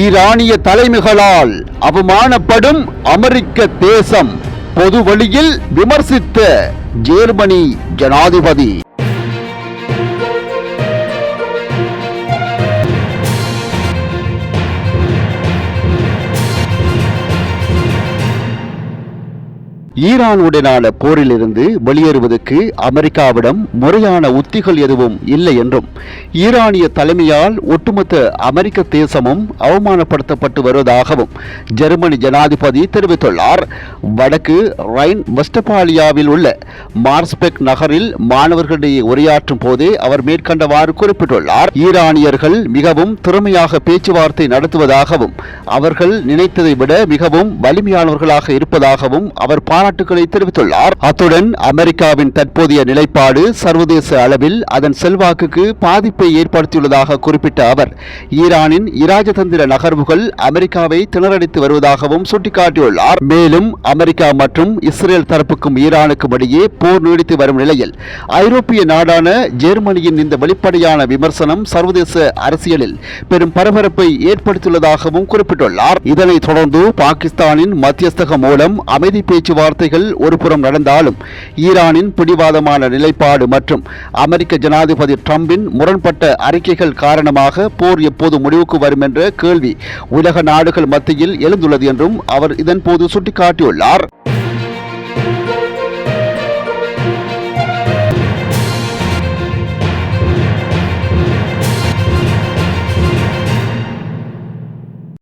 ஈரானிய தலைமைகளால் அவமானப்படும் அமெரிக்க தேசம், பொது வழியில் விமர்சித்த ஜெர்மனி ஜனாதிபதி. ஈரானுடனான போரிலிருந்து வெளியேறுவதற்கு அமெரிக்காவிடம் முறையான உத்திகள் எதுவும் இல்லை என்றும், ஈரானிய தலைமையால் ஒட்டுமொத்த அமெரிக்க தேசமும் அவமானப்படுத்தப்பட்டு வருவதாகவும் ஜெர்மனி ஜனாதிபதி தெரிவித்துள்ளார். வடக்கு ரைன் வெஸ்ட்பாலியாவில் உள்ள மார்ஸ்பெக் நகரில் மாணவர்களிடையே உரையாற்றும் போதே அவர் மேற்கண்டவாறு குறிப்பிட்டுள்ளார். ஈரானியர்கள் மிகவும் திறமையாக பேச்சுவார்த்தை நடத்துவதாகவும், அவர்கள் நினைத்ததை விட மிகவும் வலிமையானவர்களாக இருப்பதாகவும் அவர் பாராட்டுகளை தெரிவித்துள்ளார். அத்துடன் அமெரிக்காவின் தற்போதைய நிலைப்பாடு சர்வதேச அளவில் அதன் செல்வாக்குக்கு பாதிப்பை ஏற்படுத்தியுள்ளதாக குறிப்பிட்ட அவர், ஈரானின் இராஜதந்திர நகர்வுகள் அமெரிக்காவை திணறடித்து வருவதாகவும் சுட்டிக்காட்டியுள்ளார். மேலும் அமெரிக்கா மற்றும் இஸ்ரேல் தரப்புக்கும் ஈரானுக்கும் இடையே போர் நீடித்து வரும் நிலையில் ஐரோப்பிய நாடான ஜெர்மனியின் இந்த வெளிப்படையான விமர்சனம் சர்வதேச அரசியலில் பெரும் பரபரப்பை ஏற்படுத்தியுள்ளதாகவும் குறிப்பிட்டுள்ளார். இதனைத் தொடர்ந்து பாகிஸ்தானின் மத்தியஸ்தகம் மூலம் அமைதி பேச்சுவார்த்தைகள் ஒருபுறம் நடந்தாலும், ஈரானின் பிடிவாதமான நிலைப்பாடு மற்றும் அமெரிக்க ஜனாதிபதி டிரம்பின் முரண்பட்ட அறிக்கைகள் காரணமாக போர் எப்போது முடிவுக்கு வரும் என்ற கேள்வி உலக நாடுகள் மத்தியில் எழுந்துள்ளது என்றும் அவர் இதன்போது சுட்டிக்காட்டியுள்ளார்.